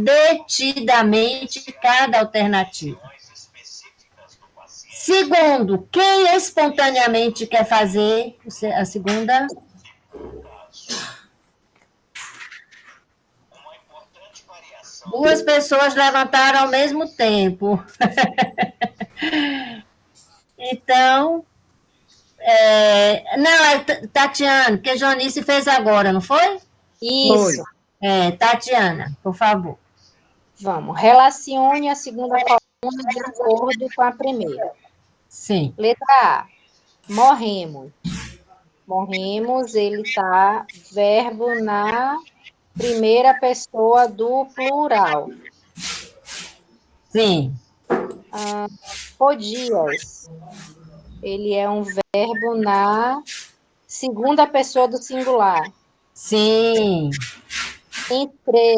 detidamente cada alternativa. Segundo, quem espontaneamente quer fazer a segunda? Duas pessoas levantaram ao mesmo tempo. Então, não, é Tatiana, que a Jonice fez agora, não foi? Isso. Tatiana, por favor. Vamos. Relacione a segunda coluna de acordo com a primeira. Sim. Letra A. Morremos. Morremos, ele está verbo na primeira pessoa do plural. Sim. Podias. Ele é um verbo na segunda pessoa do singular. Sim. Entrei.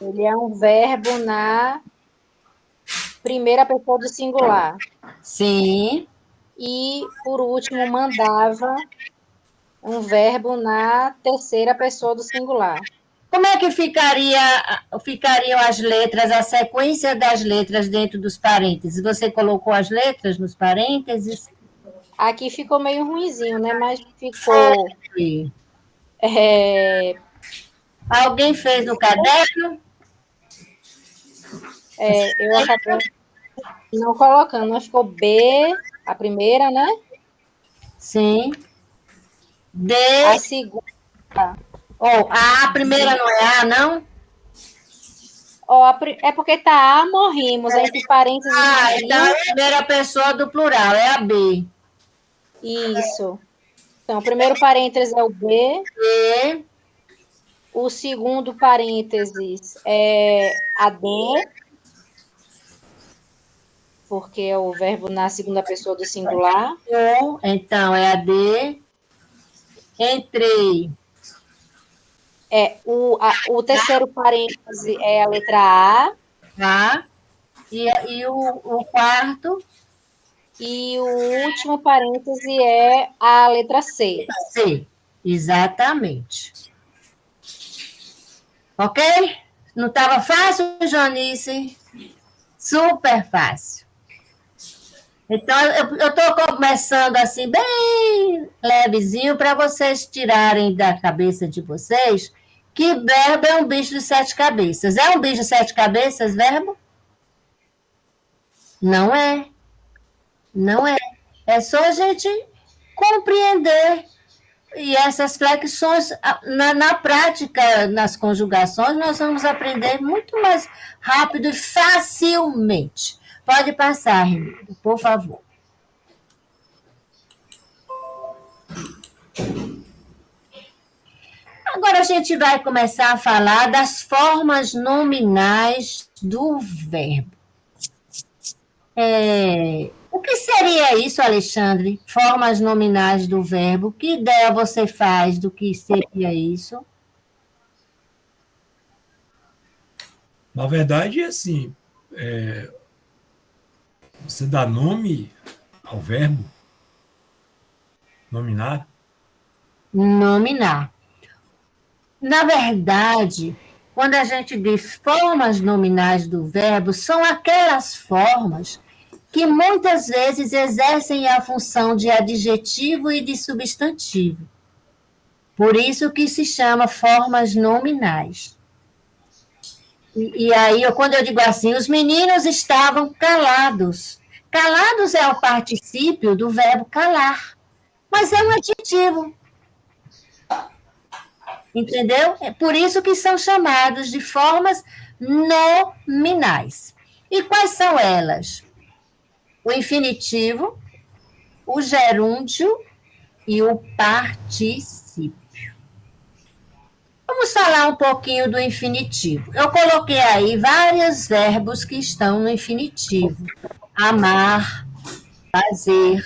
Ele é um verbo na primeira pessoa do singular. Sim. E, por último, mandava um verbo na terceira pessoa do singular. Como é que ficariam as letras, a sequência das letras dentro dos parênteses? Você colocou as letras nos parênteses? Aqui ficou meio ruinzinho, né? Mas ficou... Alguém fez no caderno? Eu acabei não colocando, mas ficou B, a primeira, né? Sim. D. A segunda. A primeira não é A, não? É porque tá A, morrimos, entre parênteses. Então a primeira pessoa do plural é a B. Isso. Então, o primeiro parênteses é o B. B. O segundo parênteses é a D, porque é o verbo na segunda pessoa do singular. Então, é a D. Entrei. O terceiro parêntese é a letra A. Tá? E o quarto? E o último parêntese é a letra C. C, exatamente. Ok? Não estava fácil, Jonice? Super fácil. Então, eu estou começando assim, bem levezinho, para vocês tirarem da cabeça de vocês que verbo é um bicho de 7 cabeças. É um bicho de 7 cabeças, verbo? Não é. Não é. É só a gente compreender. E essas flexões, na prática, nas conjugações, nós vamos aprender muito mais rápido e facilmente. Pode passar, Renildo, por favor. Agora a gente vai começar a falar das formas nominais do verbo. O que seria isso, Alexandre? Formas nominais do verbo. Que ideia você faz do que seria isso? Na verdade, assim, você dá nome ao verbo nominar? Nominar. Na verdade, quando a gente diz formas nominais do verbo, são aquelas formas que muitas vezes exercem a função de adjetivo e de substantivo. Por isso que se chama formas nominais. E aí, quando eu digo assim, os meninos estavam calados. Calados é o particípio do verbo calar, mas é um adjetivo. Entendeu? É por isso que são chamados de formas nominais. E quais são elas? O infinitivo, o gerúndio e o particípio. Vamos falar um pouquinho do infinitivo. Eu coloquei aí vários verbos que estão no infinitivo: amar, fazer,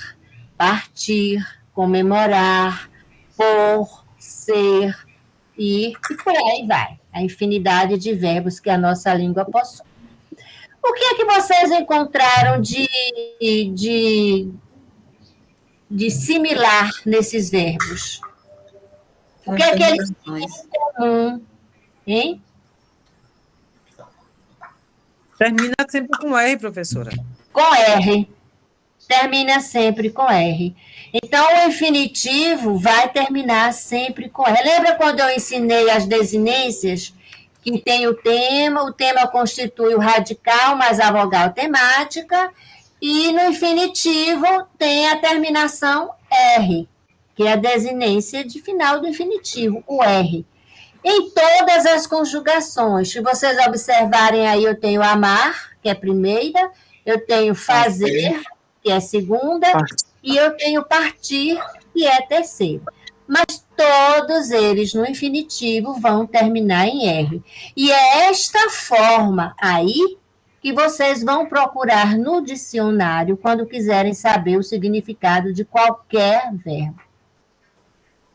partir, comemorar, por, ser, e por aí vai. A infinidade de verbos que a nossa língua possui. O que é que vocês encontraram de similar nesses verbos? O que é que eles têm em comum? Hein? Termina sempre com R, professora. Com R. Termina sempre com R. Então, o infinitivo vai terminar sempre com R. Lembra quando eu ensinei as desinências? Que tem o tema constitui o radical mais a vogal temática, e no infinitivo tem a terminação R, que é a desinência de final do infinitivo, o R. Em todas as conjugações, se vocês observarem aí, eu tenho amar, que é a primeira, eu tenho fazer, que é a segunda, e eu tenho partir, que é a terceira. Mas todos eles no infinitivo vão terminar em R. E é esta forma aí que vocês vão procurar no dicionário quando quiserem saber o significado de qualquer verbo.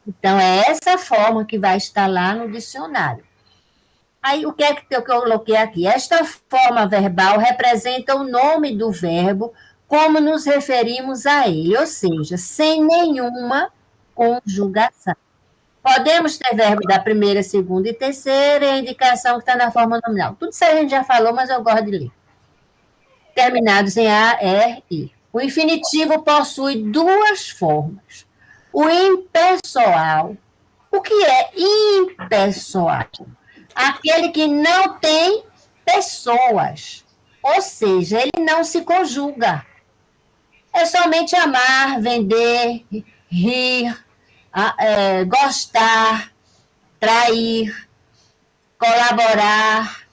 Então, é essa forma que vai estar lá no dicionário. Aí, o que é que eu coloquei aqui? Esta forma verbal representa o nome do verbo como nos referimos a ele, ou seja, sem nenhuma conjugação. Podemos ter verbo da primeira, segunda e terceira, e a indicação que está na forma nominal. Tudo isso a gente já falou, mas eu gosto de ler. Terminados em A, R, I. O infinitivo possui duas formas. O impessoal. O que é impessoal? Aquele que não tem pessoas. Ou seja, ele não se conjuga. É somente amar, vender, rir, gostar, trair, colaborar.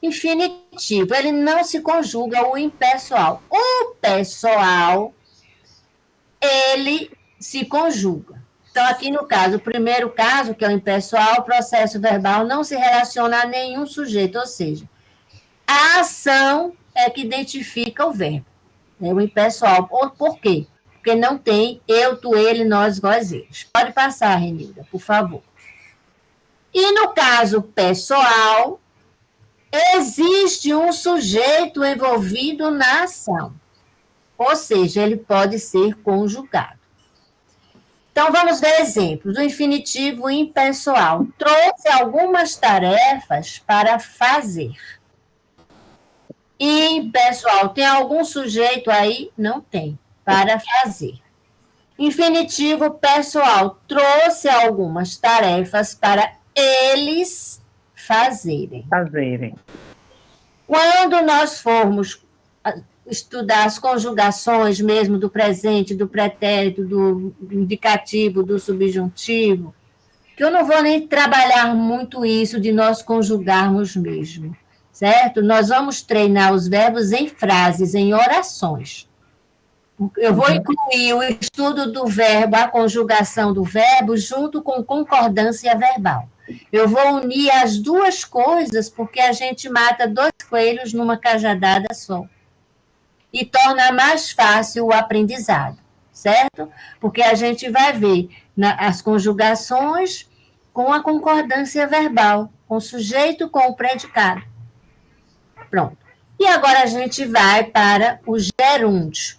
Infinitivo, ele não se conjuga o impessoal. O pessoal, ele se conjuga. Então, aqui no caso, o primeiro caso, que é o impessoal, o processo verbal não se relaciona a nenhum sujeito, ou seja, a ação é que identifica o verbo. O impessoal. Por quê? Porque não tem eu, tu, ele, nós, vós, eles. Pode passar, Renilda, por favor. E no caso pessoal, existe um sujeito envolvido na ação. Ou seja, ele pode ser conjugado. Então, vamos ver exemplos. O infinitivo impessoal trouxe algumas tarefas para fazer. E impessoal, tem algum sujeito aí? Não tem. Para fazer. Infinitivo pessoal trouxe algumas tarefas para eles fazerem. Quando nós formos estudar as conjugações mesmo do presente, do pretérito, do indicativo, do subjuntivo, que eu não vou nem trabalhar muito isso de nós conjugarmos mesmo, certo? Nós vamos treinar os verbos em frases, em orações. Eu vou incluir o estudo do verbo, a conjugação do verbo, junto com concordância verbal. Eu vou unir as duas coisas, porque a gente mata dois coelhos numa cajadada só. E torna mais fácil o aprendizado, certo? Porque a gente vai ver as conjugações com a concordância verbal, com o sujeito com o predicado. Pronto. E agora a gente vai para o gerúndio.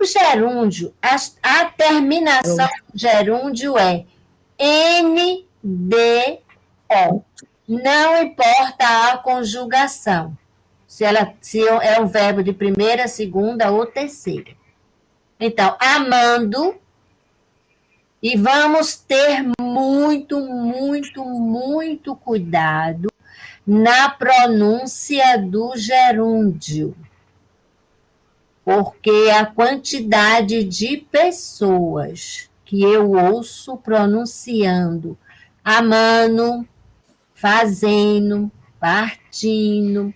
O gerúndio, a terminação do gerúndio é NDO. Não importa a conjugação. Se é um verbo de primeira, segunda ou terceira. Então, amando, e vamos ter muito, muito, muito cuidado na pronúncia do gerúndio. Porque a quantidade de pessoas que eu ouço pronunciando, amando, fazendo, partindo,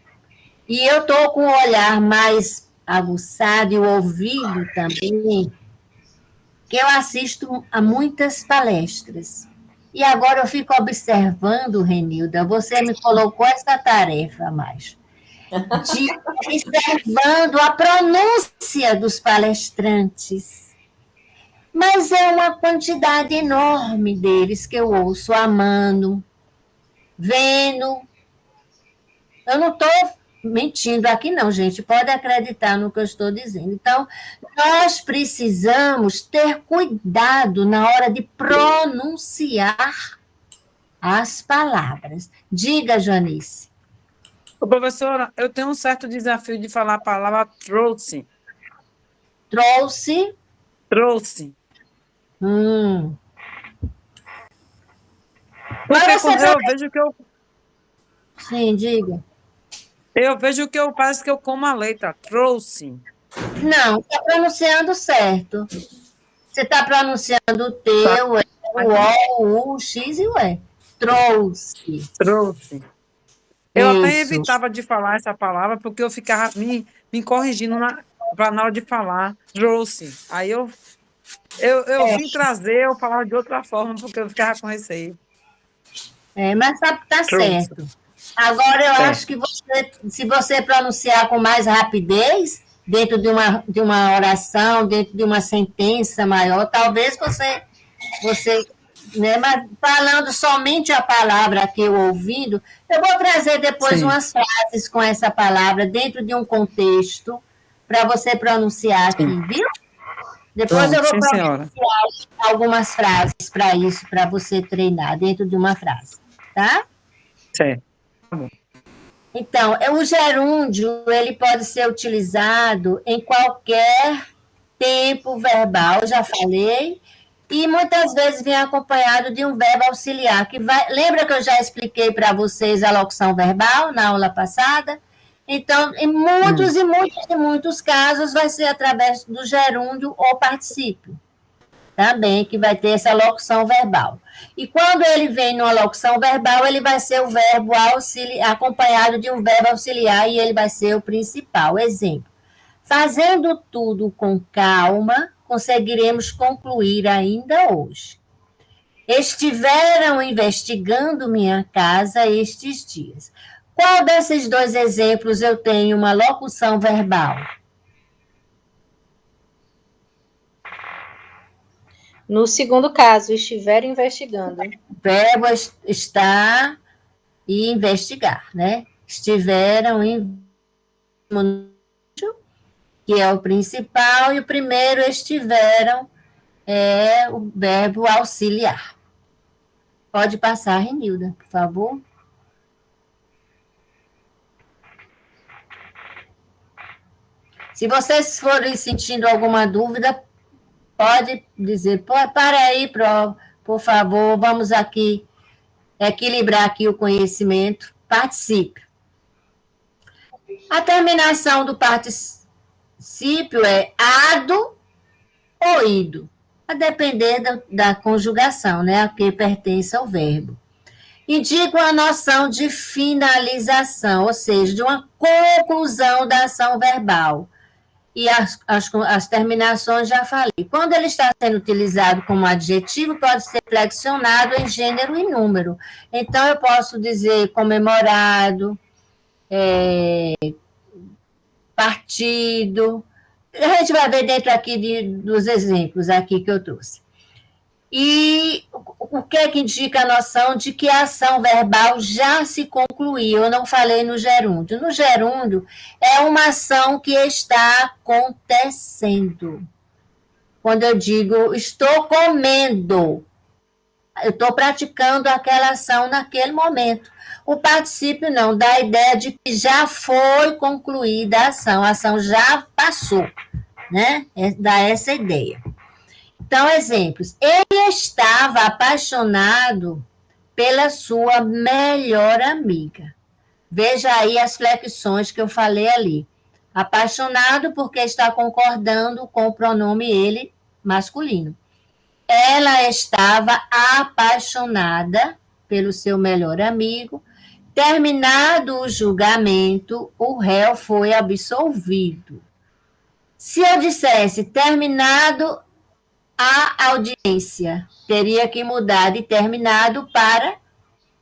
e eu estou com o olhar mais aguçado e o ouvido também, que eu assisto a muitas palestras. E agora eu fico observando, Renilda, você me colocou essa tarefa a mais, de observando a pronúncia dos palestrantes. Mas é uma quantidade enorme deles que eu ouço amando, vendo. Eu não estou mentindo aqui não, gente, pode acreditar no que eu estou dizendo. Então, nós precisamos ter cuidado na hora de pronunciar as palavras. Diga, Janice. Ô, professora, eu tenho um certo desafio de falar a palavra trouxe. Trouxe. Trouxe. Hum. Porque Mas você... eu vejo que Sim, diga. parece que eu como a letra. Trouxe. Não, está pronunciando certo. Você está pronunciando o T, Tá? o E, o O, o U, o X e o E. Trouxe. Trouxe. Eu até Isso. evitava de falar essa palavra porque eu ficava me corrigindo na hora de falar. Trouxe. Aí eu vim trazer, eu falava de outra forma porque eu ficava com receio. Mas tá Trouxe. certo. Agora, eu É. acho que se você pronunciar com mais rapidez, dentro de uma oração, dentro de uma sentença maior, talvez você, né, mas falando somente a palavra aqui, eu ouvindo, eu vou trazer depois Sim, umas frases com essa palavra dentro de um contexto para você pronunciar aqui, sim. viu? Depois eu Pronto, vou sim, senhora. pronunciar algumas frases para isso, para você treinar dentro de uma frase, tá? Certo. Então, o gerúndio, ele pode ser utilizado em qualquer tempo verbal, já falei, e muitas vezes vem acompanhado de um verbo auxiliar, que vai... Lembra que eu já expliquei para vocês a locução verbal na aula passada? Então, em muitos e muitos e muitos casos, vai ser através do gerúndio ou particípio também, que vai ter essa locução verbal. E quando ele vem numa locução verbal, ele vai ser o verbo auxiliar, acompanhado de um verbo auxiliar, e ele vai ser o principal. Exemplo: fazendo tudo com calma, conseguiremos concluir ainda hoje. Estiveram investigando minha casa estes dias. Qual desses dois exemplos eu tenho uma locução verbal? No segundo caso, estiveram investigando. O verbo está e investigar, né? Estiveram em que é o principal, e o primeiro estiveram é o verbo auxiliar. Pode passar, Renilda, por favor. Se vocês forem sentindo alguma dúvida, pode dizer, para aí, por favor, vamos aqui equilibrar aqui o conhecimento. Participe. A terminação do particípio é ado ou ido, a depender da conjugação, né, a que pertence ao verbo. Indica a noção de finalização, ou seja, de uma conclusão da ação verbal. E as terminações já falei. Quando ele está sendo utilizado como adjetivo, pode ser flexionado em gênero e número. Então, eu posso dizer comemorado, partido. A gente vai ver dentro aqui dos exemplos aqui que eu trouxe. E o que é que indica a noção de que a ação verbal já se concluiu? Eu não falei no gerúndio. No gerúndio, é uma ação que está acontecendo. Quando eu digo estou comendo, eu estou praticando aquela ação naquele momento. O particípio não, dá a ideia de que já foi concluída a ação já passou, né? Dá essa ideia. Então, exemplos. Ele estava apaixonado pela sua melhor amiga. Veja aí as flexões que eu falei ali. Apaixonado porque está concordando com o pronome ele masculino. Ela estava apaixonada pelo seu melhor amigo. Terminado o julgamento, o réu foi absolvido. Se eu dissesse terminado a audiência, teria que mudar de terminado para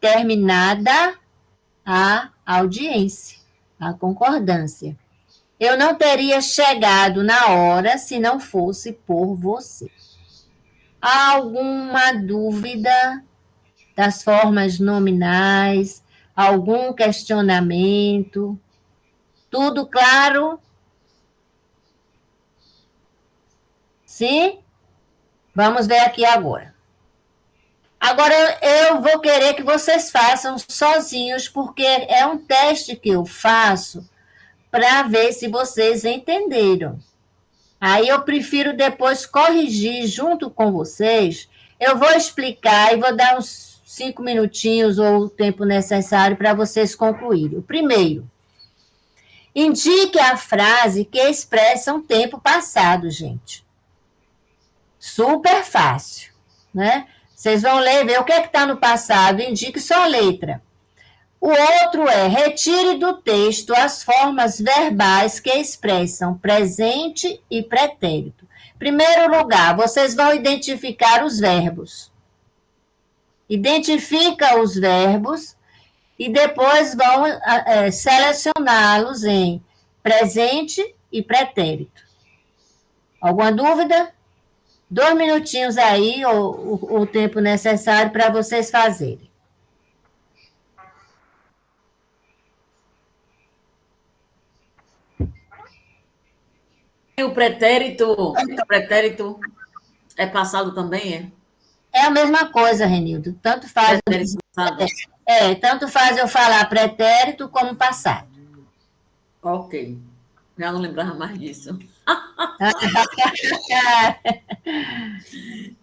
terminada a audiência, a concordância. Eu não teria chegado na hora se não fosse por você. Há alguma dúvida das formas nominais? Algum questionamento? Tudo claro? Sim? Vamos ver aqui agora. Agora eu vou querer que vocês façam sozinhos, porque é um teste que eu faço para ver se vocês entenderam. Aí eu prefiro depois corrigir junto com vocês. Eu vou explicar e vou dar uns 5 minutinhos ou o tempo necessário para vocês concluírem. O primeiro, indique a frase que expressa um tempo passado, gente. Super fácil, né? Vocês vão ler e ver o que está no passado, indique só a letra. O outro é, retire do texto as formas verbais que expressam presente e pretérito. Primeiro lugar, vocês vão identificar os verbos. Identifica os verbos e depois vão selecioná-los em presente e pretérito. Alguma dúvida? 2 minutinhos aí, o tempo necessário para vocês fazerem. O pretérito é passado também, é? É a mesma coisa, Renildo. Tanto faz, Pretérito passado. tanto faz eu falar pretérito como passado. Ok. Já não lembrava mais disso.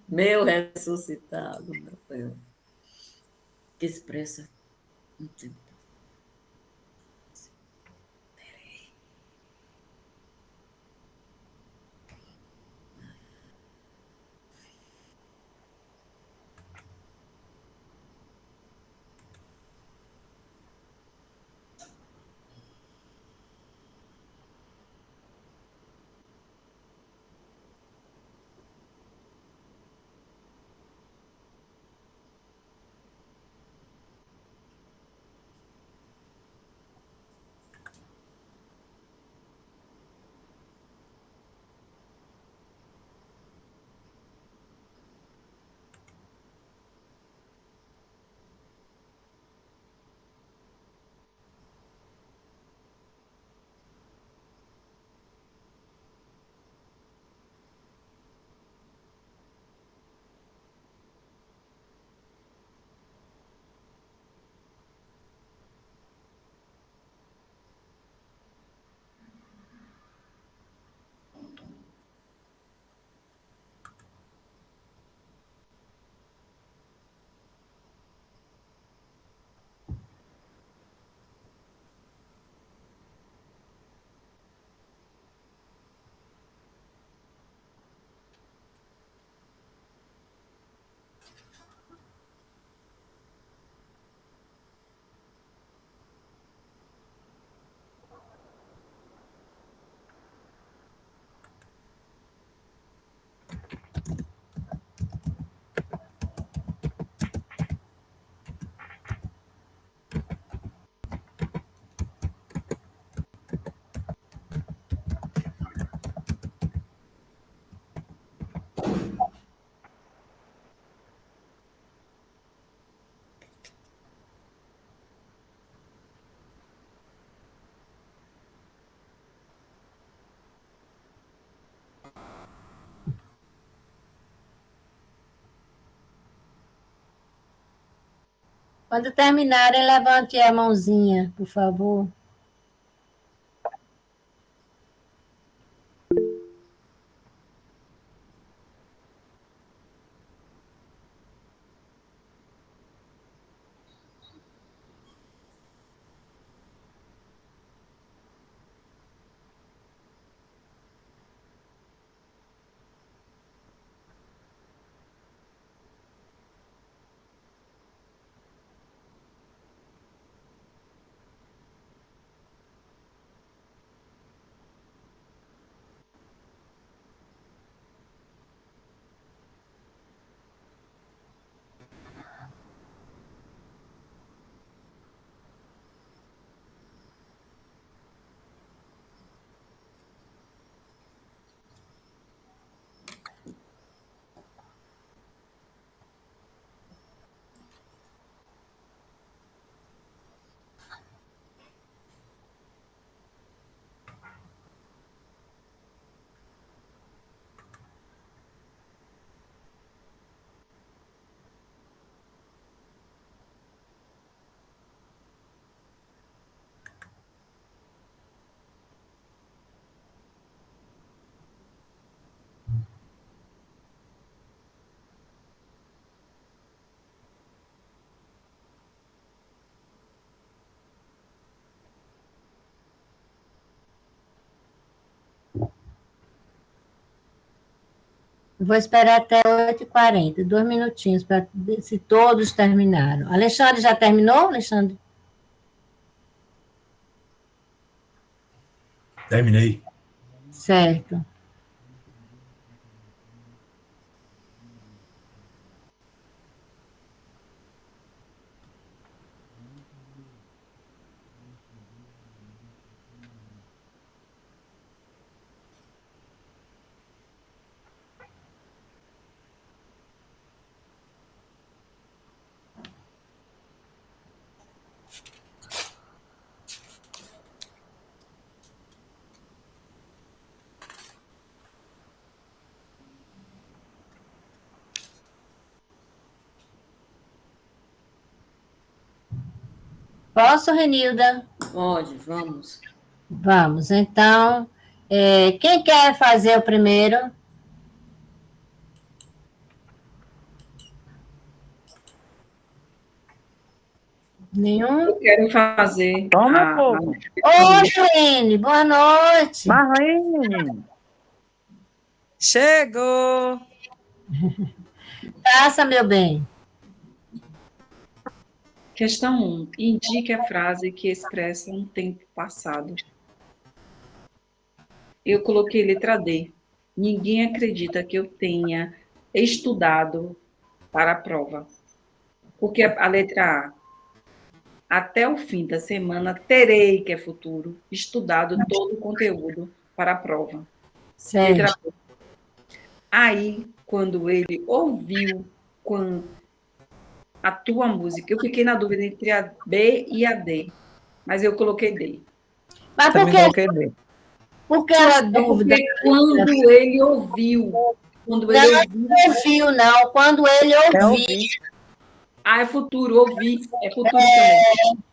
Meu ressuscitado, meu Deus. Que expressa. Não sei. Quando terminarem, levante a mãozinha, por favor. Vou esperar até 8h40, 2 minutinhos, para ver se todos terminaram. Alexandre, já terminou, Alexandre? Terminei. Certo. Posso, Renilda? Pode, vamos. Vamos, então. Quem quer fazer o primeiro? Nenhum? Eu quero fazer. Toma, povo. Oi, Joene, boa noite. Marlene. Chegou. Passa, meu bem. Questão 1. Indique a frase que expressa um tempo passado. Eu coloquei letra D. Ninguém acredita que eu tenha estudado para a prova. Porque a letra A. Até o fim da semana terei, que é futuro, estudado todo o conteúdo para a prova. Certo. Letra B. Aí, quando ele ouviu a tua música, eu fiquei na dúvida entre a B e a D, mas eu coloquei D. Mas Também coloquei D. por que a dúvida? Porque quando ele ouviu, quando ele ouviu, Não ouviu, não. Quando ele É ouviu, ouvir. é futuro, ouvi, é futuro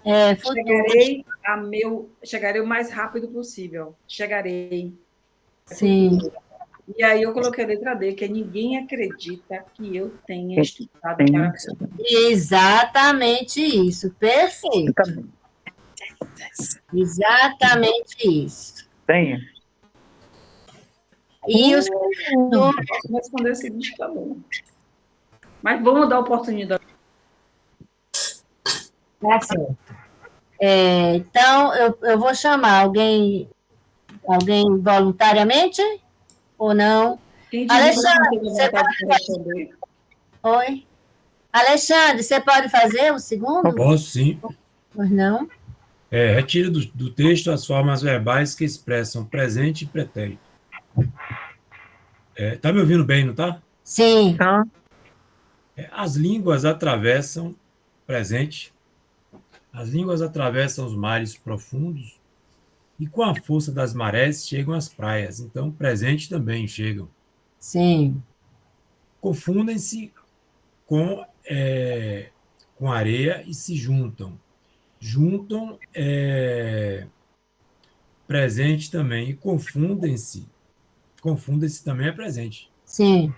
também. futuro. Chegarei o mais rápido possível. Chegarei. Sim. E aí eu coloquei a letra D, que é ninguém acredita que eu tenha estudado para Exatamente isso. Perfeito. Exatamente isso. Tenha. E o Não posso responder o seguinte também. Mas vamos dar oportunidade. Tá certo. Então, eu vou chamar alguém voluntariamente ou não? Quem Alexandre, tiver você vontade de pode responder. Oi? Alexandre, você pode fazer o segundo? Posso, sim. Pois não? Retira do texto as formas verbais que expressam presente e pretérito. Tá me ouvindo bem, não tá? Sim. Tá. As línguas atravessam presente. As línguas atravessam os mares profundos e com a força das marés chegam às praias. Então, presente também chegam. Sim. Confundem-se com areia e se juntam. Juntam presente também e confundem-se. Confundem-se também é presente. Sim.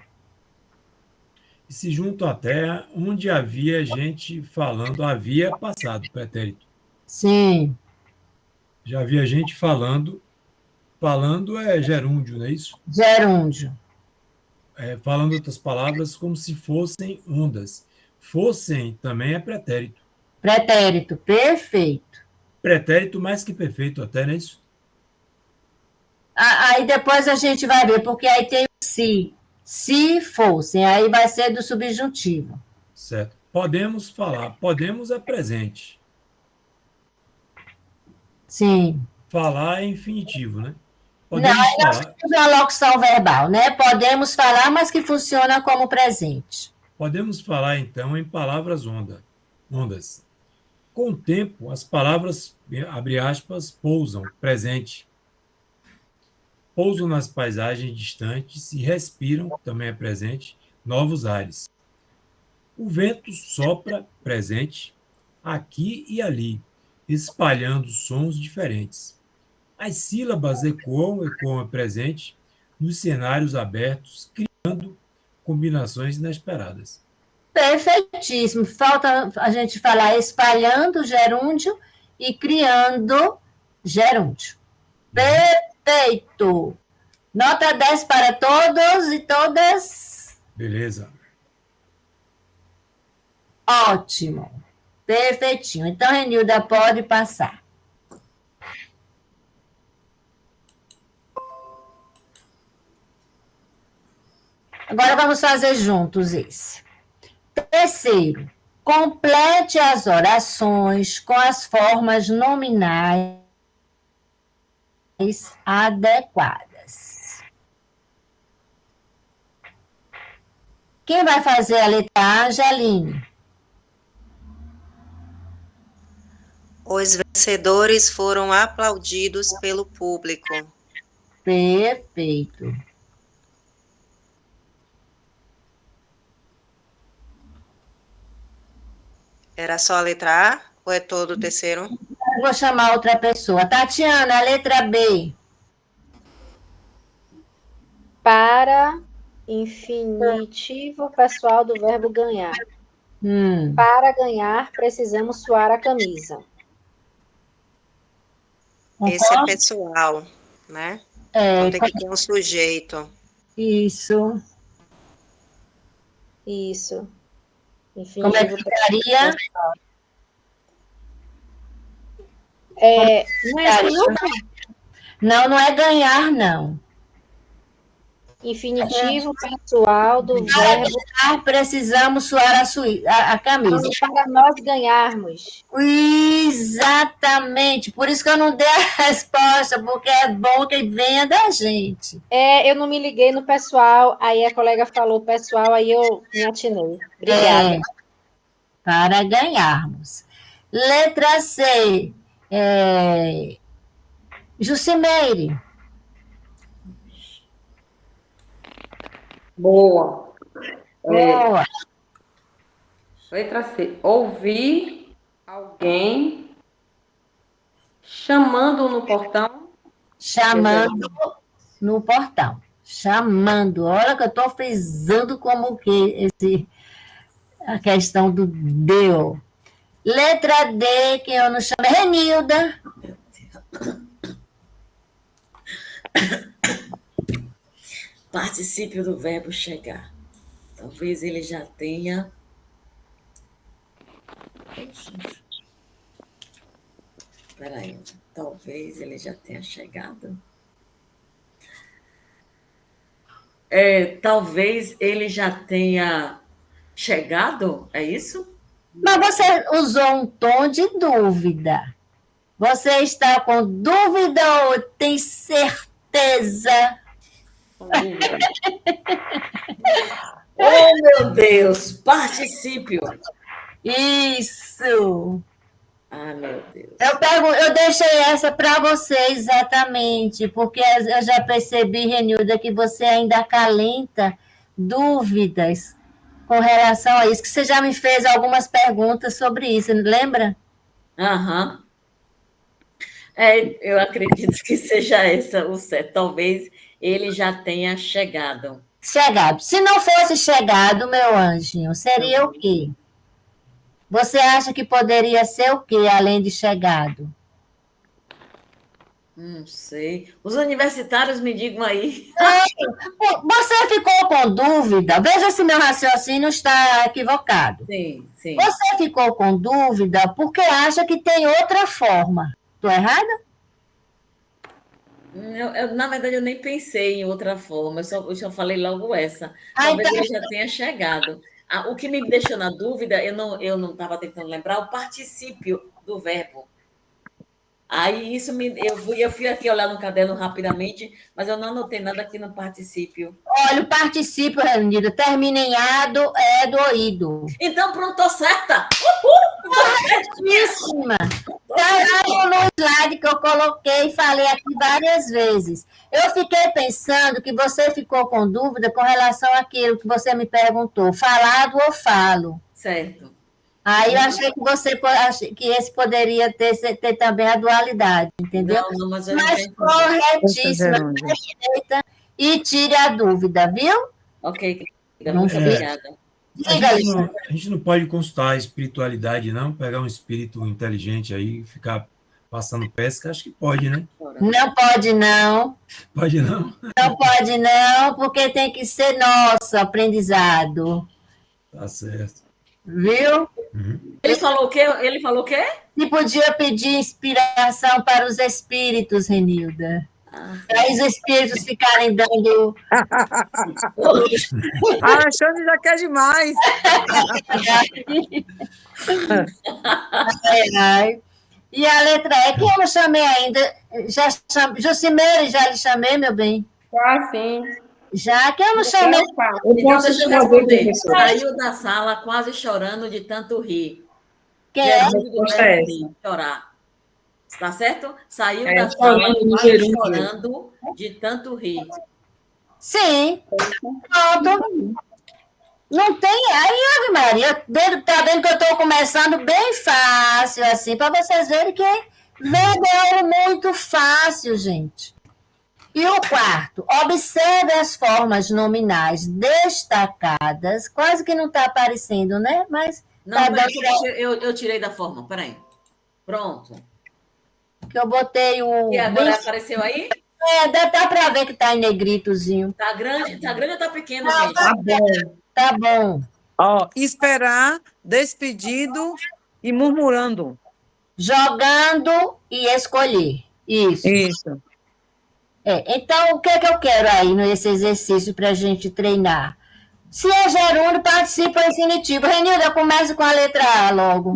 E se juntam à terra onde havia gente falando, havia passado, pretérito. Sim. Já havia gente falando. Falando é gerúndio, não é isso? Gerúndio. Falando outras palavras como se fossem ondas. Fossem também é pretérito. Pretérito. Perfeito. Pretérito mais que perfeito até, não é isso? Aí depois a gente vai ver, porque aí tem o se. Se fossem, aí vai ser do subjuntivo. Certo. Podemos falar. Podemos é presente. Sim. Falar é infinitivo, né? Não, Podemos aí nós falar. temos uma locução verbal, né? Podemos falar, mas que funciona como presente. Podemos falar, então, em palavras ondas. Com o tempo, as palavras, abre aspas, pousam, presente. Pousam nas paisagens distantes e respiram, também é presente, novos ares. O vento sopra, presente, aqui e ali, espalhando sons diferentes. As sílabas ecoam é presente, nos cenários abertos, criando combinações inesperadas. Perfeitíssimo. Falta a gente falar espalhando gerúndio e criando gerúndio. Perfeito. Nota 10 para todos e todas. Beleza. Ótimo. Perfeitinho. Então, Renilda, pode passar. Agora vamos fazer juntos esse. Terceiro, complete as orações com as formas nominais adequadas. Quem vai fazer a letra A, Angeline? Os vencedores foram aplaudidos pelo público. Perfeito. Era só a letra A ou é todo o terceiro? Eu vou chamar outra pessoa. Tatiana, a letra B. Para infinitivo pessoal do verbo ganhar. Para ganhar, precisamos suar a camisa. Esse é pessoal, né? Então tem que ter um sujeito. Isso. Isso. Como é que ficaria? Não é isso, não? Não é ganhar, não. Infinitivo pessoal do verbo. Precisamos suar a camisa. Para nós ganharmos. Exatamente. Por isso que eu não dei a resposta, porque é bom que venha da gente. Eu não me liguei no pessoal, aí a colega falou pessoal, aí eu me atinei. Obrigada. Para ganharmos. Letra C. Jucimeire. Boa. Boa. Letra C. Ouvir alguém chamando no portão. Chamando no portão. Chamando. Olha que eu estou frisando como que a questão do deu. Letra D, que eu não chamo, é Renilda. Particípio do verbo chegar. Talvez ele já tenha. Espera aí. Talvez ele já tenha chegado. Talvez ele já tenha chegado, é isso? Mas você usou um tom de dúvida. Você está com dúvida ou tem certeza? Oh, meu Deus! Particípio. Isso. Ah, meu Deus. Eu deixei essa para você exatamente, porque eu já percebi, Renilda, que você ainda acalenta dúvidas com relação a isso, que você já me fez algumas perguntas sobre isso, lembra? Aham. Eu acredito que seja essa o certo. Talvez ele já tenha chegado. Chegado. Se não fosse chegado, meu anjinho, seria o quê? Você acha que poderia ser o quê, além de chegado? Não sei. Os universitários me digam aí. Você ficou com dúvida? Veja se meu raciocínio está equivocado. Sim, sim. Você ficou com dúvida porque acha que tem outra forma. Estou errada? Na verdade, eu nem pensei em outra forma. Eu só falei logo essa. Talvez então... ele já tenha chegado. O que me deixou na dúvida, eu não estava tentando lembrar, o particípio do verbo. Aí isso eu fui aqui olhar no caderno rapidamente, mas eu não anotei nada aqui no particípio. Olha, o particípio, Renilda, termina em ado, é doído. Então, pronto, tô certa! Corretíssima! Está lá no slide que eu coloquei e falei aqui várias vezes. Eu fiquei pensando que você ficou com dúvida com relação àquilo que você me perguntou, falado ou falo. Certo. Aí eu achei que esse poderia ter também a dualidade, entendeu? Não, mas corretíssima, perfeita, e tire a dúvida, viu? Ok, muito obrigada. A gente não pode consultar a espiritualidade, não, pegar um espírito inteligente aí, ficar passando pesca, acho que pode, né? Não pode, não. Pode não? Não pode, não, porque tem que ser nosso aprendizado. Tá certo. Viu? Ele falou o quê? Ele falou o quê? E podia pedir inspiração para os espíritos, Renilda. Para os espíritos ficarem dando. A Alexandre já quer demais. Ai. E a letra E, que eu não chamei ainda. Jucimeire, já lhe chamei, meu bem? Ah, sim. Já que eu não chamei. Eu Então, posso deixa eu responder, responder. professor. Saiu da sala quase chorando de tanto rir. Que é? Gerúndio do Resposta é verbo rir, chorar. Tá certo? Saiu É, da sala chorando no quase gerúndio. chorando de tanto rir. Sim. Pronto. Não tem. Aí, Ave Maria, tá vendo que eu estou começando bem fácil, assim, para vocês verem que verbo é algo muito fácil, gente. E o quarto, observe as formas nominais destacadas. Quase que não está aparecendo, né? Mas Não, tá peraí, dando eu tirei da forma, peraí. Pronto. que eu botei o. E agora apareceu aí? Dá para ver que está em negritozinho. Tá grande ou tá pequeno, gente? Tá bom. Tá bom. Ó, esperar, despedido e murmurando. Jogando e escolher. Isso. Isso. Então, o que é que eu quero aí nesse exercício para a gente treinar? Se é gerúndio, participa o infinitivo. Renilda, começa com a letra A logo.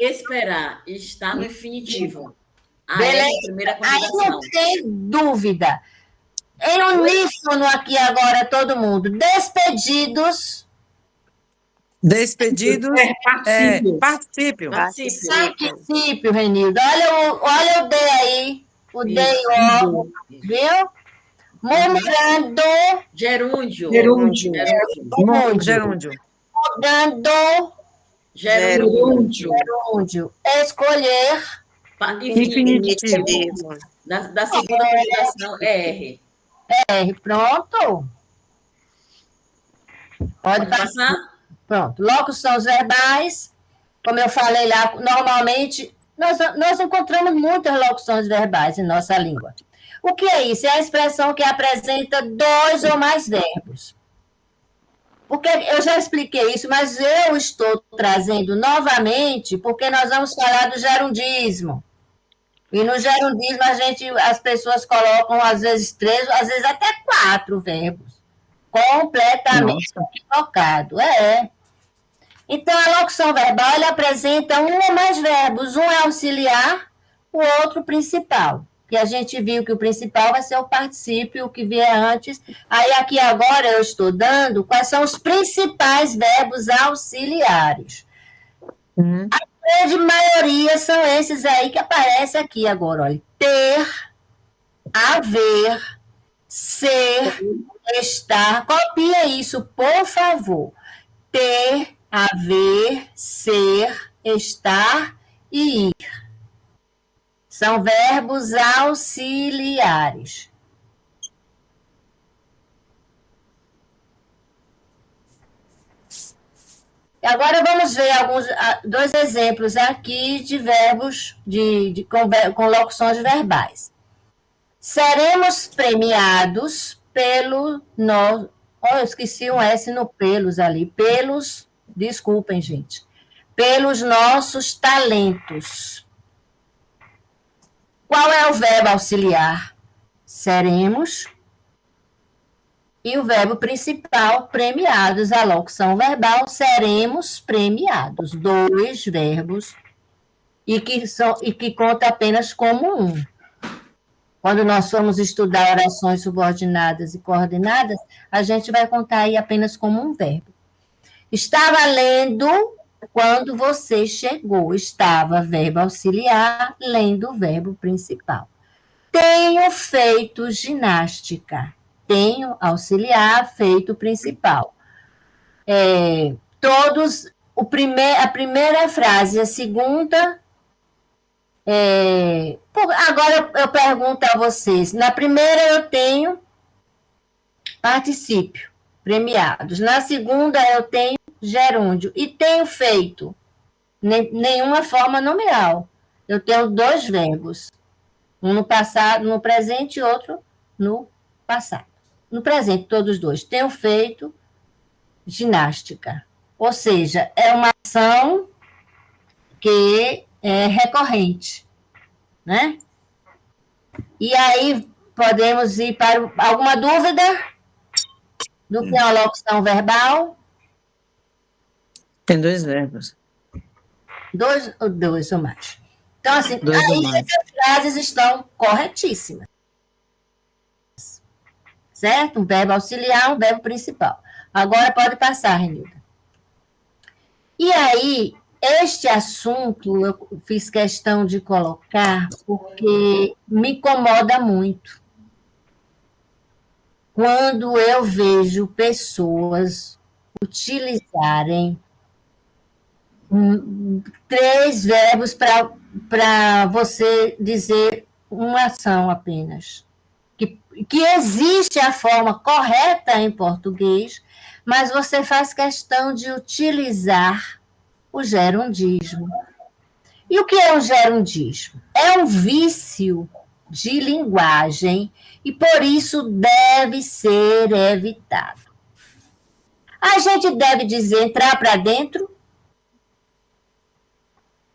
Esperar está no infinitivo. Beleza. É a primeira Aí conjugação. não tem dúvida. Em uníssono aqui agora, todo mundo. Despedidos. Despedidos. Particípio. Particípio, Renilda. Olha o D aí. O D e o. Viu? Murmurando. Gerúndio. Gerúndio. Gerúndio. Jogando. Gerúndio. Escolher. Infinitivo. Da segunda conjugação é R. R. Pronto. Pode passar? Pronto. Locuções verbais. Como eu falei lá, normalmente, nós encontramos muitas locuções verbais em nossa língua. O que é isso? É a expressão que apresenta dois ou mais verbos. Porque eu já expliquei isso, mas eu estou trazendo novamente, porque nós vamos falar do gerundismo. E no gerundismo, as pessoas colocam, às vezes, 3, às vezes até 4 verbos. Completamente equivocado. Então, a locução verbal, ela apresenta um ou mais verbos. Um é auxiliar, o outro principal. Que a gente viu que o principal vai ser o particípio, o que vier antes. Aí, aqui agora, eu estou dando quais são os principais verbos auxiliares. A grande maioria são esses aí que aparecem aqui agora. Olha. Ter, haver, ser, estar. Copia isso, por favor. Ter, haver, ser, estar e ir. São verbos auxiliares. Agora vamos ver 2 exemplos aqui de verbos com locuções verbais. Seremos premiados pelo nosso. Eu esqueci um S no pelos ali. Desculpem, gente. Pelos nossos talentos. Qual é o verbo auxiliar? Seremos. E o verbo principal, premiados. A locução verbal, seremos premiados. 2 verbos e que conta apenas como um. Quando nós formos estudar orações subordinadas e coordenadas, a gente vai contar aí apenas como um verbo. Estava lendo quando você chegou. Estava, verbo auxiliar, lendo o verbo principal. Tenho feito ginástica. Tenho, auxiliar, feito principal. A primeira frase, a segunda. Agora eu pergunto a vocês. Na primeira eu tenho particípio, premiados. Na segunda eu tenho gerúndio. E tenho feito nenhuma forma nominal. eu tenho 2 verbos. Um no passado, no presente e outro no passado. No presente, todos os 2. Tenho feito ginástica. Ou seja, é uma ação que é recorrente, né? E aí, podemos ir para alguma dúvida do que é uma locução verbal? Tem 2 verbos. 2 ou mais. Então, assim, 2 ou aí mais. essas frases estão corretíssimas. Certo? Um verbo auxiliar, um verbo principal. Agora pode passar, Renilda. E aí, este assunto eu fiz questão de colocar porque me incomoda muito quando eu vejo pessoas utilizarem 3 verbos para você dizer uma ação apenas. Que existe a forma correta em português, mas você faz questão de utilizar o gerundismo. E o que é o gerundismo? É um vício de linguagem e, por isso, deve ser evitado. A gente deve dizer entrar para dentro?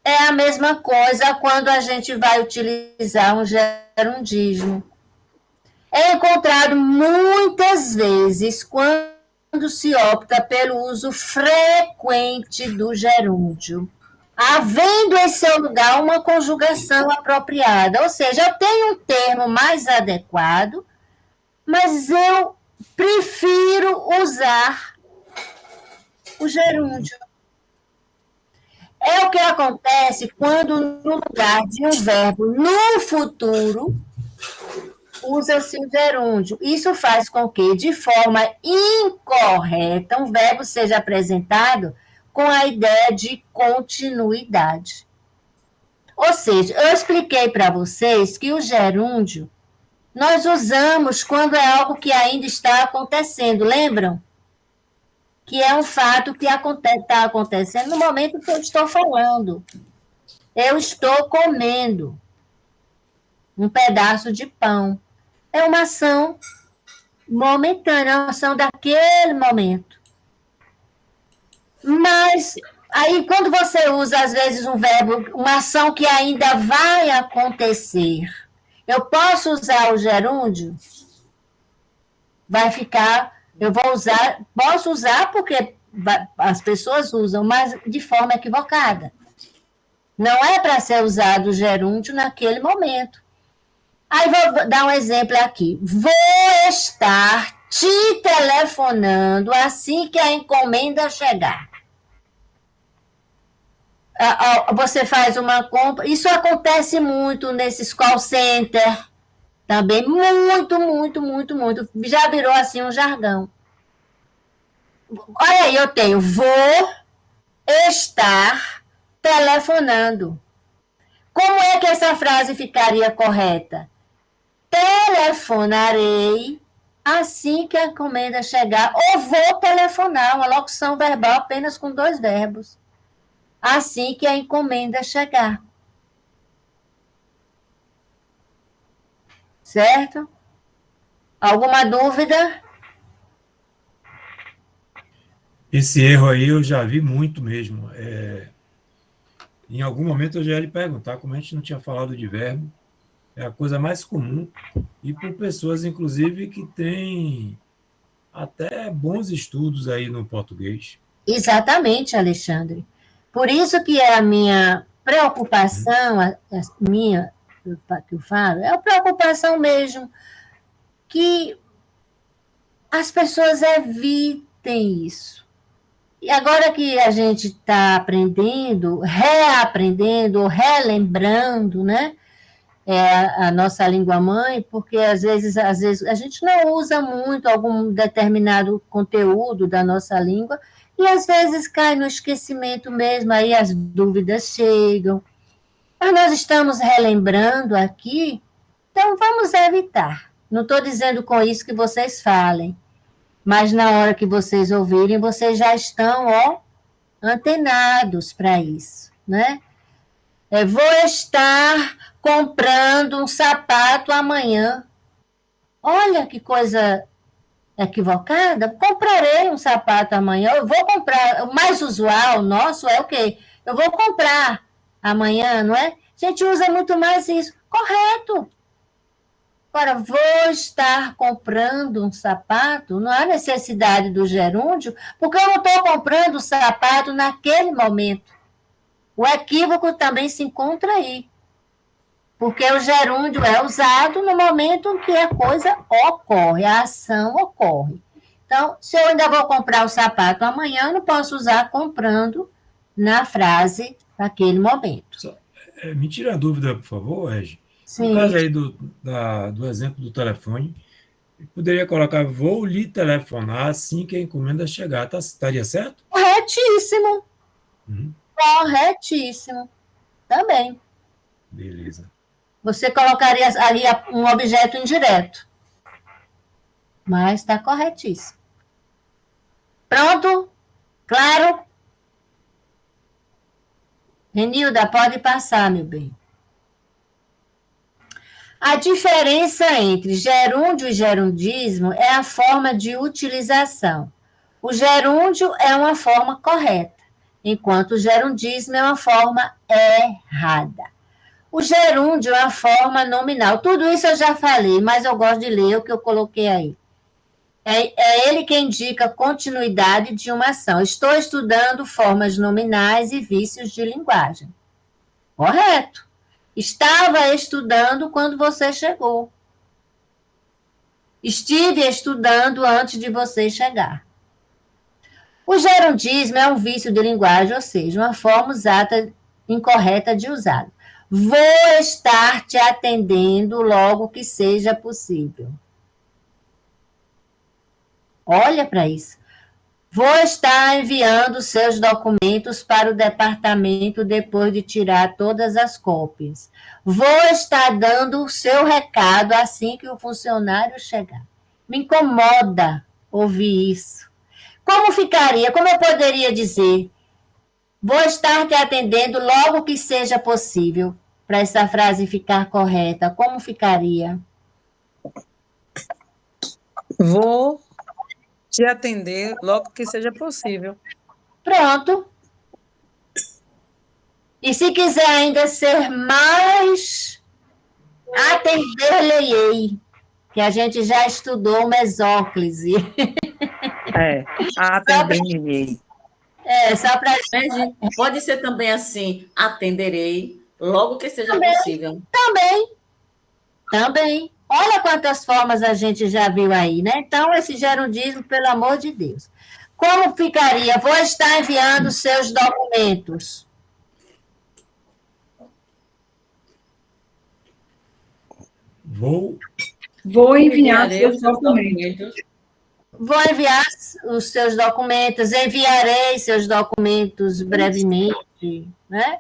É a mesma coisa quando a gente vai utilizar um gerundismo. É encontrado muitas vezes quando se opta pelo uso frequente do gerúndio, havendo em seu lugar uma conjugação apropriada. Ou seja, eu tenho um termo mais adequado, mas eu prefiro usar o gerúndio. É o que acontece quando, no lugar de um verbo no futuro, usa-se o gerúndio. Isso faz com que, de forma incorreta, um verbo seja apresentado com a ideia de continuidade. Ou seja, eu expliquei para vocês que o gerúndio nós usamos quando é algo que ainda está acontecendo, lembram? Que é um fato que está acontecendo no momento que eu estou falando. Eu estou comendo um pedaço de pão. É uma ação momentânea, uma ação daquele momento. Mas aí, quando você usa, às vezes, um verbo, uma ação que ainda vai acontecer, eu posso usar o gerúndio? Vai ficar, eu vou usar, posso usar porque as pessoas usam, mas de forma equivocada. Não é para ser usado o gerúndio naquele momento. Aí vou dar um exemplo aqui. Vou estar te telefonando assim que a encomenda chegar. Você faz uma compra. Isso acontece muito nesses call center. Também muito, muito, muito, muito. Já virou assim um jargão. Olha aí, eu tenho vou estar telefonando. Como é que essa frase ficaria correta? Telefonarei assim que a encomenda chegar. Ou vou telefonar, uma locução verbal apenas com 2 verbos. Assim que a encomenda chegar. Certo? Alguma dúvida? Esse erro aí eu já vi muito mesmo. Em algum momento eu já ia lhe perguntar, como a gente não tinha falado de verbo, é a coisa mais comum, e por pessoas, inclusive, que têm até bons estudos aí no português. Exatamente, Alexandre. Por isso que é a minha preocupação, que eu falo, é a preocupação mesmo que as pessoas evitem isso. E agora que a gente está aprendendo, reaprendendo, relembrando, né? A nossa língua mãe, porque às vezes a gente não usa muito algum determinado conteúdo da nossa língua e às vezes cai no esquecimento mesmo, aí as dúvidas chegam. Mas nós estamos relembrando aqui, então vamos evitar. Não estou dizendo com isso que vocês falem, mas na hora que vocês ouvirem, vocês já estão antenados para isso, né? Vou estar comprando um sapato amanhã. Olha que coisa equivocada. Comprarei um sapato amanhã. Eu vou comprar. O mais usual nosso é o quê? Eu vou comprar amanhã, não é? A gente usa muito mais isso. Correto. Agora, vou estar comprando um sapato, não há necessidade do gerúndio, porque eu não estou comprando o sapato naquele momento. O equívoco também se encontra aí, porque o gerúndio é usado no momento em que a coisa ocorre, a ação ocorre. Então, se eu ainda vou comprar o sapato amanhã, eu não posso usar comprando na frase naquele momento. Me tira a dúvida, por favor, Regi. Sim. No caso aí do exemplo do telefone, poderia colocar: vou lhe telefonar assim que a encomenda chegar. Estaria certo? Corretíssimo. Corretíssimo. Também. Beleza. Você colocaria ali um objeto indireto. Mas está corretíssimo. Pronto? Claro? Renilda, pode passar, meu bem. A diferença entre gerúndio e gerundismo é a forma de utilização. O gerúndio é uma forma correta, enquanto o gerundismo é uma forma errada. O gerúndio é uma forma nominal. Tudo isso eu já falei, mas eu gosto de ler o que eu coloquei aí. É ele que indica a continuidade de uma ação. Estou estudando formas nominais e vícios de linguagem. Correto. Estava estudando quando você chegou. Estive estudando antes de você chegar. O gerundismo é um vício de linguagem, ou seja, uma forma usada incorreta de usar. Vou estar te atendendo logo que seja possível. Olha para isso. Vou estar enviando seus documentos para o departamento depois de tirar todas as cópias. Vou estar dando o seu recado assim que o funcionário chegar. Me incomoda ouvir isso. Como ficaria? Como eu poderia dizer? Vou estar te atendendo logo que seja possível. Para essa frase ficar correta, como ficaria? Vou te atender logo que seja possível. Pronto. E se quiser ainda ser mais, atender-lhe-ei, que a gente já estudou o mesóclise. Atender-lhe-ei. Só para... Pode ser também assim: atenderei logo que seja possível. Também. Olha quantas formas a gente já viu aí, né? Então, esse gerundismo, pelo amor de Deus. Como ficaria? Vou estar enviando seus documentos. Vou enviar seus documentos. Vou enviar os seus documentos, enviarei seus documentos brevemente, né?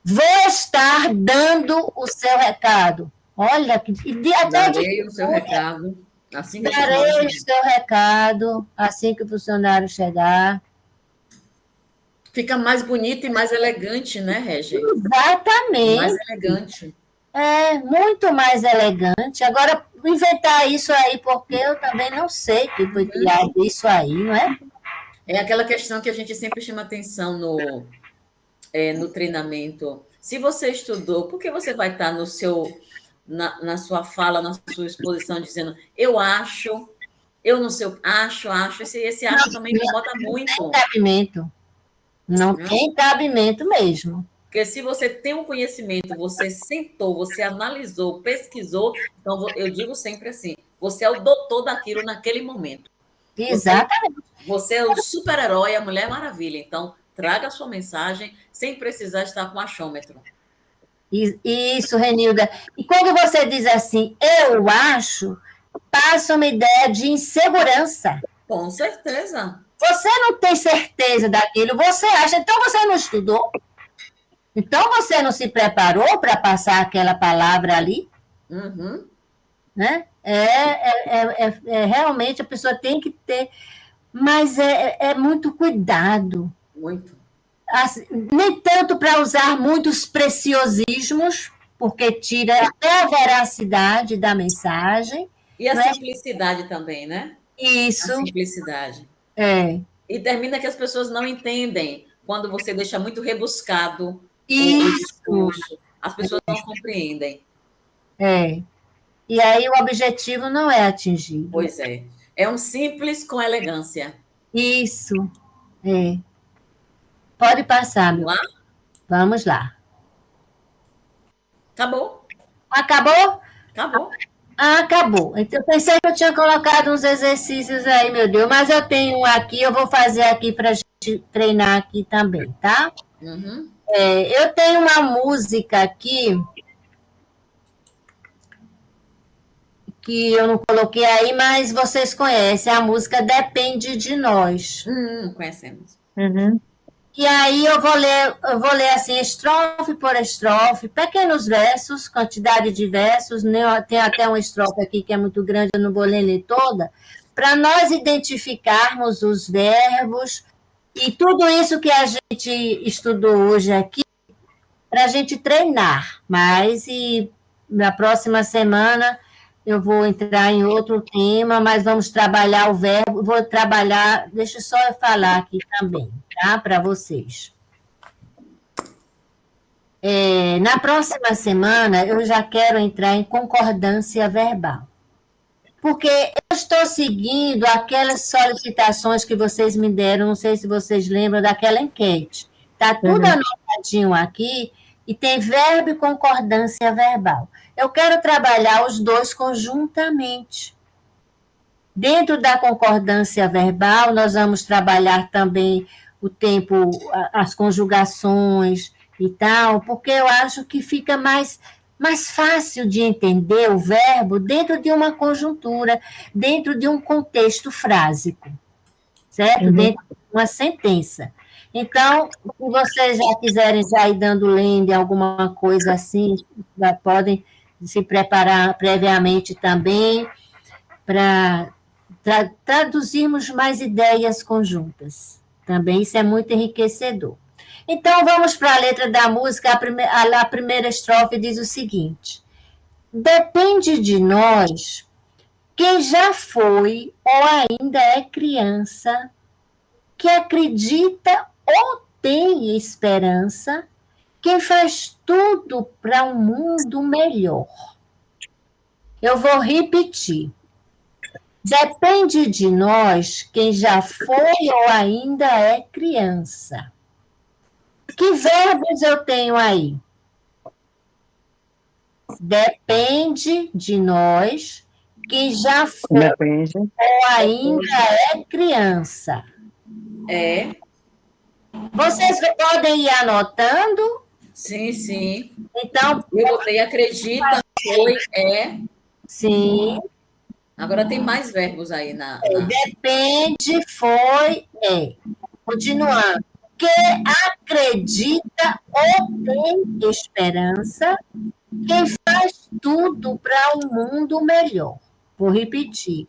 Vou estar dando o seu recado. Olha, darei o seu recado. Assim que darei o seu recado assim que o funcionário chegar. Fica mais bonito e mais elegante, né, Regi? Exatamente. Mais elegante. Muito mais elegante. Agora, inventar isso aí, porque eu também não sei que foi criado isso aí, não é? É aquela questão que a gente sempre chama atenção no treinamento. Se você estudou, por que você vai estar na sua fala, na sua exposição, dizendo eu acho, eu não sei, acho, esse acho também incomoda muito. Não tem cabimento. Não tem cabimento mesmo. Porque se você tem um conhecimento, você sentou, você analisou, pesquisou, então eu digo sempre assim, você é o doutor daquilo naquele momento. Exatamente. Você é o super-herói, a Mulher Maravilha. Então, traga a sua mensagem sem precisar estar com achômetro. Isso, Renilda. E quando você diz assim, eu acho, passa uma ideia de insegurança. Com certeza. Você não tem certeza daquilo, você acha, então você não estudou? Então você não se preparou para passar aquela palavra ali? Uhum. Né? Realmente a pessoa tem que ter, mas é muito cuidado. Muito. assim, nem tanto para usar muitos preciosismos, porque tira até a veracidade da mensagem. E a não é? simplicidade também, né? Isso. A simplicidade. É. E termina que as pessoas não entendem quando você deixa muito rebuscado o Isso. discurso. As pessoas não compreendem. É. E aí o objetivo não é atingido. Pois é. É um simples com elegância. Isso. É. Pode passar, meu. Vamos lá? Vamos lá. Acabou? Acabou? Acabou. Ah, acabou. Então, eu pensei que eu tinha colocado uns exercícios aí, meu Deus, mas eu tenho um aqui, eu vou fazer aqui para a gente treinar aqui também, tá? Uhum. Eu tenho uma música aqui que eu não coloquei aí, mas vocês conhecem. A música Depende de Nós. Conhecemos. Uhum. E aí eu vou ler assim, estrofe por estrofe, pequenos versos, quantidade de versos, né? Tem até uma estrofe aqui que é muito grande, eu não vou ler toda, para nós identificarmos os verbos e tudo isso que a gente estudou hoje aqui, para a gente treinar mais. E na próxima semana eu vou entrar em outro tema, mas vamos trabalhar o verbo. Vou trabalhar, deixa só eu falar aqui também, tá? Para vocês. Na próxima semana, eu já quero entrar em concordância verbal. Porque eu estou seguindo aquelas solicitações que vocês me deram, não sei se vocês lembram daquela enquete. Está tudo anotadinho aqui e tem verbo e concordância verbal. Eu quero trabalhar os dois conjuntamente. Dentro da concordância verbal, nós vamos trabalhar também o tempo, as conjugações e tal, porque eu acho que fica mais fácil de entender o verbo dentro de uma conjuntura, dentro de um contexto frásico, certo? Dentro de uma sentença. Então, se vocês já quiserem já ir dando lendo alguma coisa assim, já podem se preparar previamente também para traduzirmos mais ideias conjuntas. Também isso é muito enriquecedor. Então, vamos para a letra da música. A primeira estrofe diz o seguinte: depende de nós quem já foi ou ainda é criança, que acredita ou tem esperança, quem faz tudo para um mundo melhor. Eu vou repetir. Depende de nós quem já foi ou ainda é criança. Que verbos eu tenho aí? Depende de nós quem já foi ou ainda é criança. Vocês podem ir anotando? Sim, sim. Então, eu botei acredita, foi, Sim. Agora tem mais verbos aí na... Depende, foi, é. Continuando. Que acredita ou tem esperança, quem faz tudo para um mundo melhor. Vou repetir.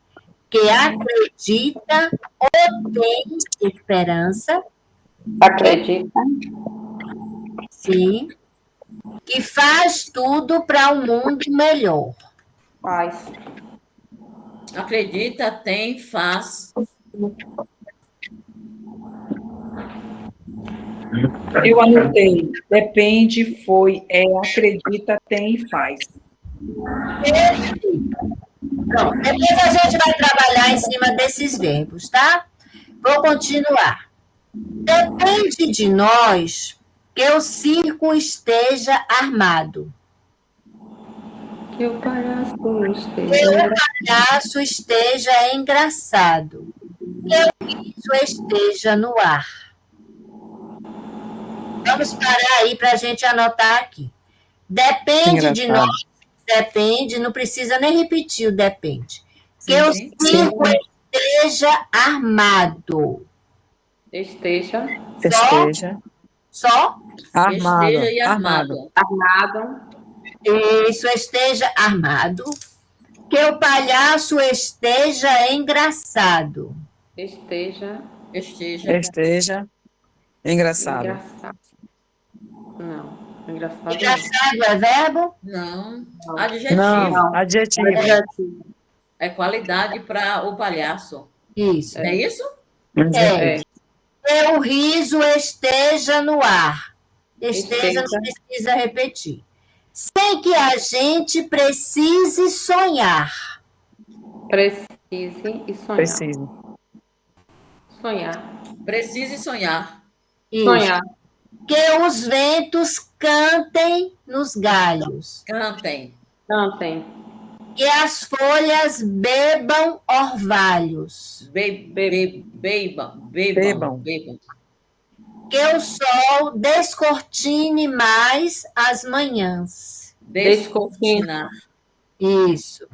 Que acredita ou tem esperança. Acredita. Sim. Que faz tudo para um mundo melhor. Faz. Acredita, tem, faz. Eu anotei. Depende, foi, acredita, tem e faz. Pronto. Depois a gente vai trabalhar em cima desses verbos, tá? Vou continuar. Depende de nós que o circo esteja armado. Que o palhaço esteja engraçado. Que o riso esteja no ar. Vamos parar aí para a gente anotar aqui. Depende de nós. Depende, não precisa nem repetir o depende. Que o circo esteja armado. Esteja. Só? Armado. Esteja e armado. Isso, esteja armado. Que o palhaço esteja engraçado. Esteja. Engraçado. Engraçado. Não. Engraçado. não. Engraçado é verbo? Não. Não. Adjetivo. Não, adjetivo. Adjetivo. É qualidade para o palhaço. Isso. Não é isso? É. É. Que o riso esteja no ar. Esteja, não Esteja. precisa repetir. Sem que a gente precise sonhar. Precise e sonhar. Preciso. Sonhar. Precise sonhar. Isso. Sonhar. Que os ventos cantem nos galhos. Cantem. Cantem. Que as folhas bebam orvalhos. Bebam. Que o sol descortine mais as manhãs. Descortinar. Isso.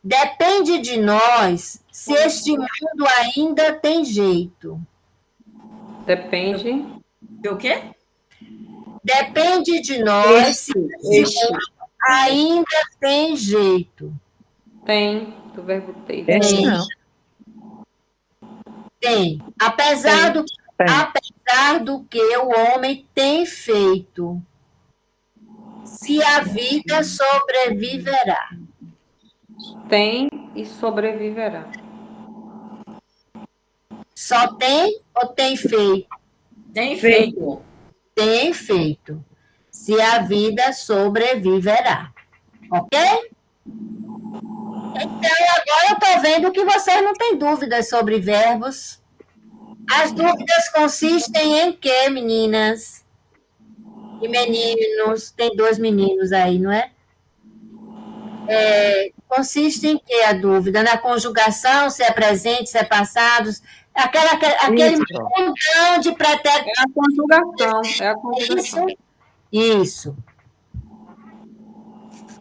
Depende de nós se este mundo ainda tem jeito. Depende. O quê? Depende de nós se este Este. mundo ainda tem jeito. Tem. Do verbo ter. Este não. Tem. Apesar do que o homem tem feito, se a vida sobreviverá. Tem e sobreviverá. Só tem ou tem feito? Tem feito. Tem feito. Se a vida sobreviverá. Ok? Então, agora eu estou vendo que vocês não têm dúvidas sobre verbos. As dúvidas consistem em quê, meninas? E meninos? Tem 2 meninos aí, não é? Consiste em quê a dúvida? Na conjugação, se é presente, se é passado, aquele montão de pretéritos. É a conjugação. É a conjugação. Isso.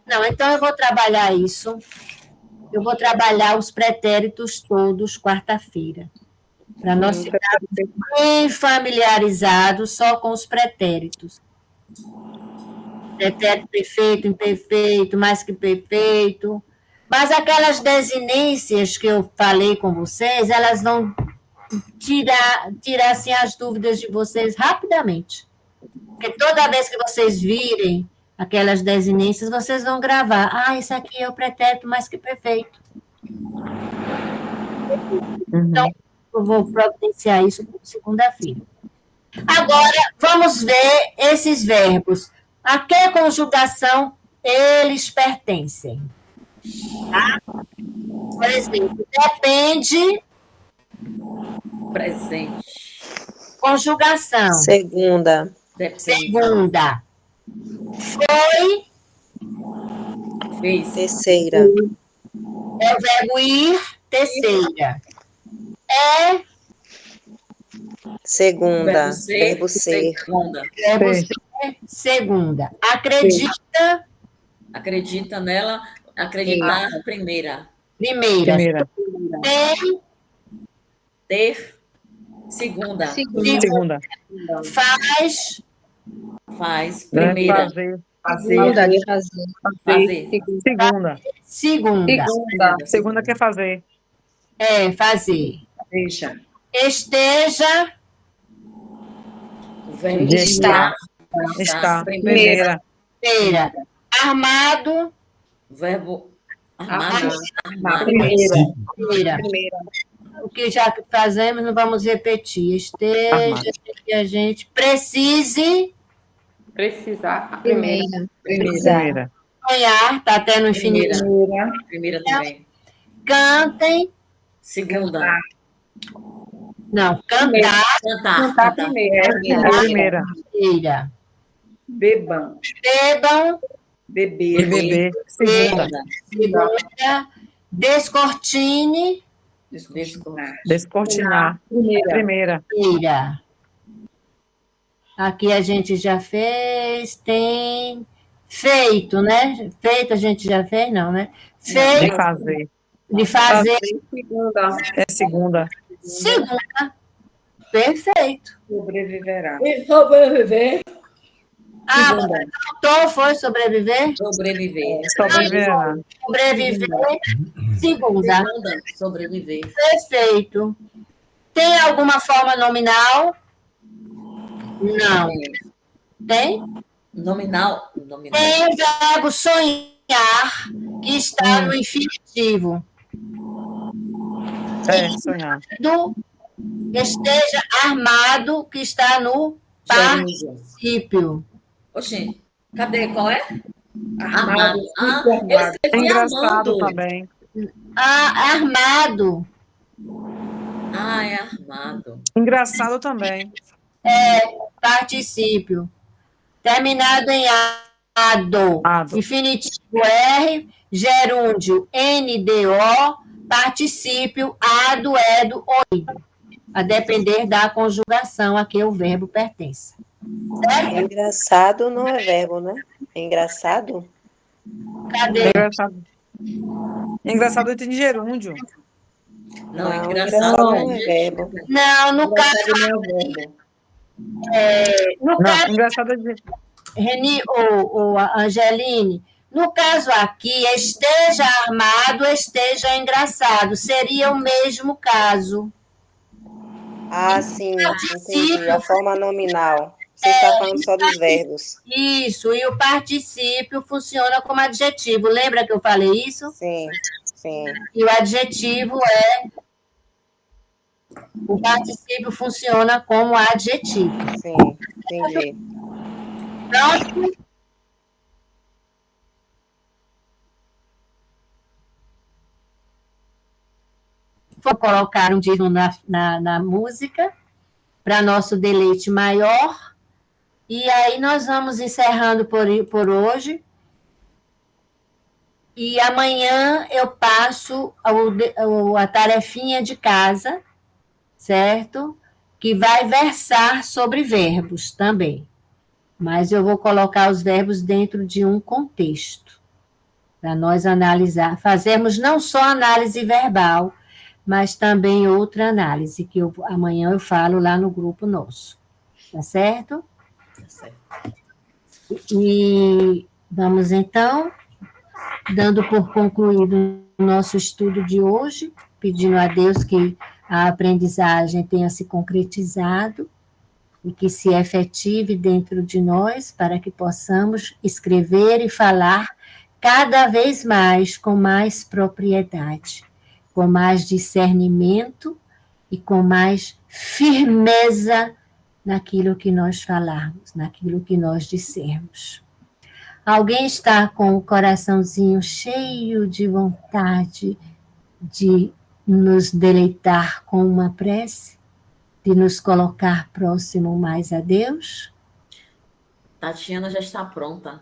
Não, então eu vou trabalhar isso. Eu vou trabalhar os pretéritos todos quarta-feira. Para nós ficarmos bem familiarizados só com os pretéritos. Pretérito perfeito, imperfeito, mais que perfeito. Mas aquelas desinências que eu falei com vocês, elas vão tirar assim, as dúvidas de vocês rapidamente. Porque toda vez que vocês virem aquelas desinências, vocês vão gravar. Ah, isso aqui é o pretérito mais que perfeito. Então, eu vou providenciar isso segunda-feira. Agora, vamos ver esses verbos. A que conjugação eles pertencem? Tá? Por exemplo, depende. Presente. Conjugação. Segunda. Depende. Segunda. Foi. Fez. Terceira. É o verbo ir. Terceira. É. Segunda. Verbo ser. Segunda. Verbo ser. Segunda. Acredita. Acredita nela. Acreditar. Primeira. Primeira. Tem. Ter. Segunda. Segunda. Faz. Faz. Primeira. Fazer. Fazer. Segunda. Segunda. Segunda quer fazer. É, fazer. Deixa. Esteja. O verbo De estar. Está. Primeira. Terceira. Armado. O verbo armado. Primeira. O que já fazemos, não vamos repetir. Esteja, que a gente precise. Precisar. A primeira. Primeira. Sonhar, está até no infinito. Primeira também. Cantem. Segunda. Não, cantar. Cantar. Primeira. Terceira. Bebam. Bebam. Beber. Beber. Segunda. Segunda. Descortine. Descortinar. Primeira. Terceira. Aqui a gente já fez. Tem feito, né? Feito a gente já fez, não, né? De Feito. fazer. De fazer. Segunda. É segunda. Segunda. Perfeito. Sobreviverá. E sobreviver. Ah, faltou, foi sobreviver? Sobreviver. Sobreviverá. Sobreviver. Segunda. Segunda. Sobreviver. Perfeito. Tem alguma forma nominal? Não. Tem? Nominal. Tem o verbo sonhar, que está no infinitivo. Sonhar. Esteja armado, que está no particípio. Oxê, cadê? Qual é? Armado. Eu Armado. escrevi Engraçado armando. também. Armado. É armado. Engraçado também. Particípio. Terminado em ado. Ado. Infinitivo R, gerúndio NDO, particípio ado, edo, oído. A depender da conjugação a que o verbo pertence. Certo? Engraçado não é verbo, né? É engraçado? Cadê? Engraçado tem gerúndio. Não, Não, engraçado não é verbo. Não, no caso. Não é verbo. No caso, Engraçado é de... Reni ou Angeline, no caso aqui, esteja armado, esteja engraçado. Seria o mesmo caso. Sim, entendi. A forma nominal. Você está falando só dos verbos. Isso, e o particípio funciona como adjetivo. Lembra que eu falei isso? Sim. E o adjetivo o particípio funciona como adjetivo. Sim, entendi. Pronto? Vou colocar um dízimo na música, para nosso deleite maior. E aí nós vamos encerrando por hoje. E amanhã eu passo a tarefinha de casa, certo? Que vai versar sobre verbos também. Mas eu vou colocar os verbos dentro de um contexto, para nós analisar, fazermos não só análise verbal, mas também outra análise, que amanhã eu falo lá no grupo nosso. Tá certo? Tá certo. E vamos então, dando por concluído o nosso estudo de hoje, pedindo a Deus que a aprendizagem tenha se concretizado e que se efetive dentro de nós, para que possamos escrever e falar cada vez mais com mais propriedade, com mais discernimento e com mais firmeza naquilo que nós falarmos, naquilo que nós dissermos. Alguém está com o coraçãozinho cheio de vontade de nos deleitar com uma prece, de nos colocar próximo mais a Deus? Tatiana já está pronta.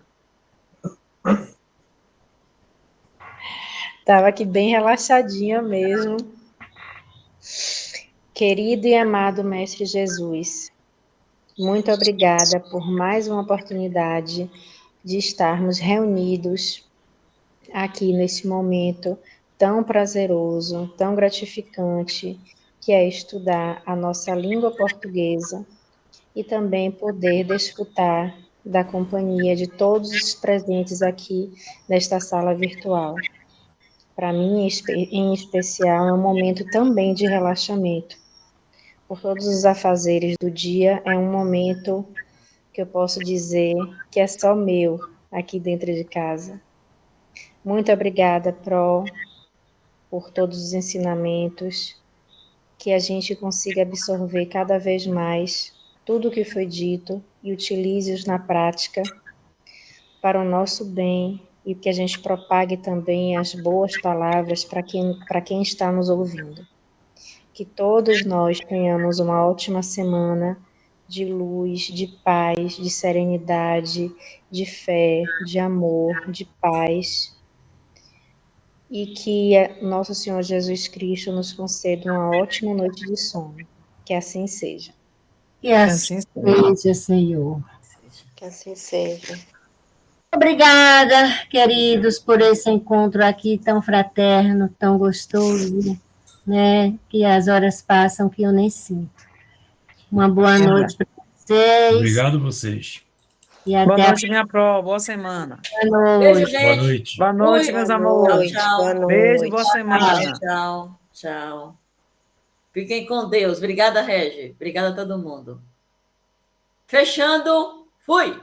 Estava aqui bem relaxadinha mesmo. Querido e amado Mestre Jesus, muito obrigada por mais uma oportunidade de estarmos reunidos aqui nesse momento tão prazeroso, tão gratificante, que é estudar a nossa língua portuguesa e também poder desfrutar da companhia de todos os presentes aqui nesta sala virtual. Para mim, em especial, é um momento também de relaxamento. Por todos os afazeres do dia, é um momento que eu posso dizer que é só meu aqui dentro de casa. Muito obrigada, Pro, por todos os ensinamentos, que a gente consiga absorver cada vez mais tudo o que foi dito e utilize-os na prática para o nosso bem e que a gente propague também as boas palavras para quem está nos ouvindo. Que todos nós tenhamos uma ótima semana de luz, de paz, de serenidade, de fé, de amor, de paz. E que nosso Senhor Jesus Cristo nos conceda uma ótima noite de sono. Que assim seja. Que assim seja, Senhor. Que assim seja. Obrigada, queridos, por esse encontro aqui tão fraterno, tão gostoso, né? Que as horas passam que eu nem sinto. Uma boa noite para vocês. Obrigado a vocês. E até Boa noite, minha Pro. Boa semana. Boa noite. Beijo, gente. Boa noite. Boa noite, meus amores. Tchau. Beijo, boa semana. Tchau. Fiquem com Deus. Obrigada, Regi. Obrigada a todo mundo. Fechando, fui!